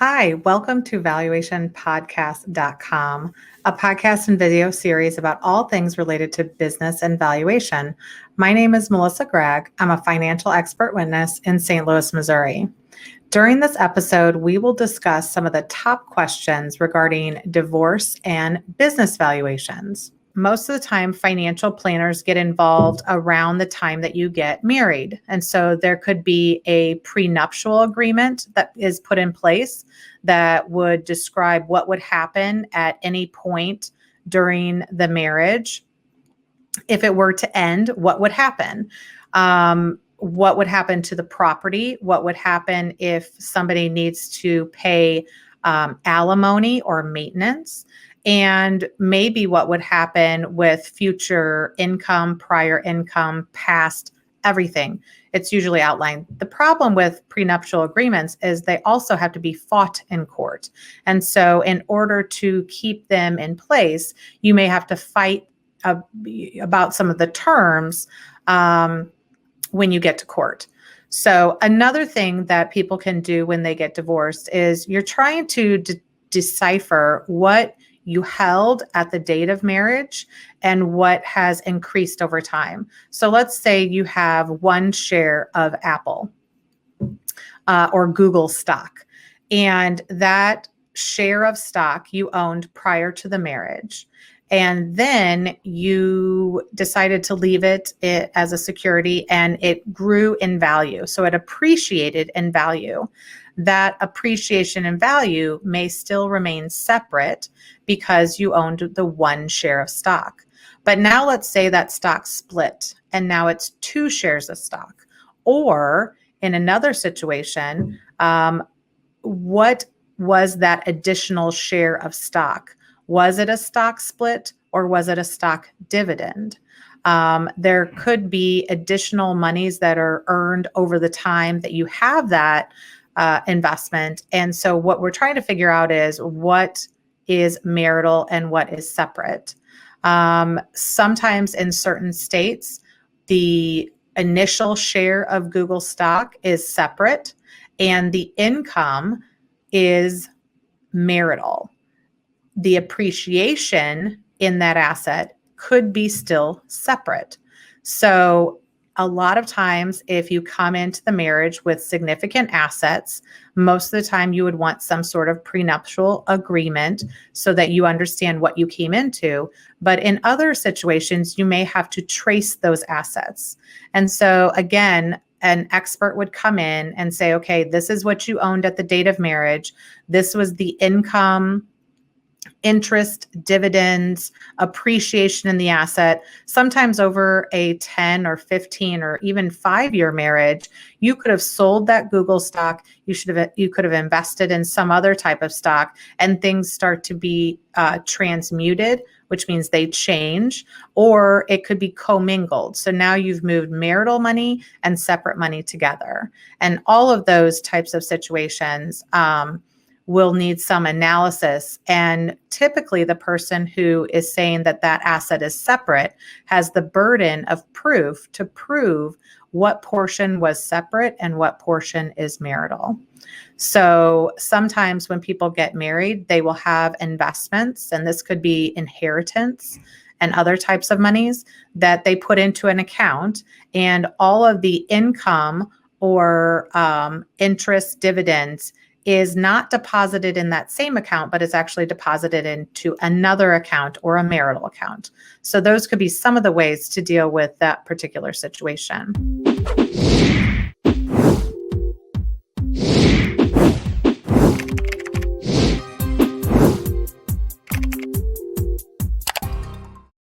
Hi, welcome to valuationpodcast.com, a podcast and video series about all things related to business and valuation. My name is Melissa Gregg. I'm a financial expert witness in St. Louis, Missouri. During this episode, we will discuss some of the top questions regarding divorce and business valuations. Most of the time, financial planners get involved around the time that you get married. And so there could be a prenuptial agreement that is put in place that would describe what would happen at any point during the marriage. If it were to end, what would happen? What would happen to the property? What would happen if somebody needs to pay alimony or maintenance? And maybe what would happen with future income, prior income, past everything. It's usually outlined. The problem with prenuptial agreements is they also have to be fought in court. And so in order to keep them in place, you may have to fight about some of the terms when you get to court. So another thing that people can do when they get divorced is you're trying to decipher what you held at the date of marriage and what has increased over time. So let's say you have one share of Apple or Google stock, and that share of stock you owned prior to the marriage. And then you decided to leave it as a security and it grew in value. So it appreciated in value. That appreciation in value may still remain separate because you owned the one share of stock. But now let's say that stock split and now it's two shares of stock. Or in another situation, what was that additional share of stock? Was it a stock split or was it a stock dividend? There could be additional monies that are earned over the time that you have that investment. And so what we're trying to figure out is what is marital and what is separate. Sometimes in certain states, the initial share of Google stock is separate and the income is marital. The appreciation in that asset could be still separate. So a lot of times, if you come into the marriage with significant assets, most of the time you would want some sort of prenuptial agreement so that you understand what you came into. But in other situations, you may have to trace those assets. And so again, an expert would come in and say, okay, this is what you owned at the date of marriage. This was the income, interest, dividends, appreciation in the asset. Sometimes over a 10 or 15 or even 5-year marriage, you could have sold that Google stock. You could have invested in some other type of stock and things start to be transmuted, which means they change, or it could be commingled. So now you've moved marital money and separate money together. And all of those types of situations will need some analysis. And typically the person who is saying that that asset is separate has the burden of proof to prove what portion was separate and what portion is marital. So sometimes when people get married, they will have investments, and this could be inheritance and other types of monies that they put into an account, and all of the income or interest, dividends is not deposited in that same account, but is actually deposited into another account or a marital account. So those could be some of the ways to deal with that particular situation.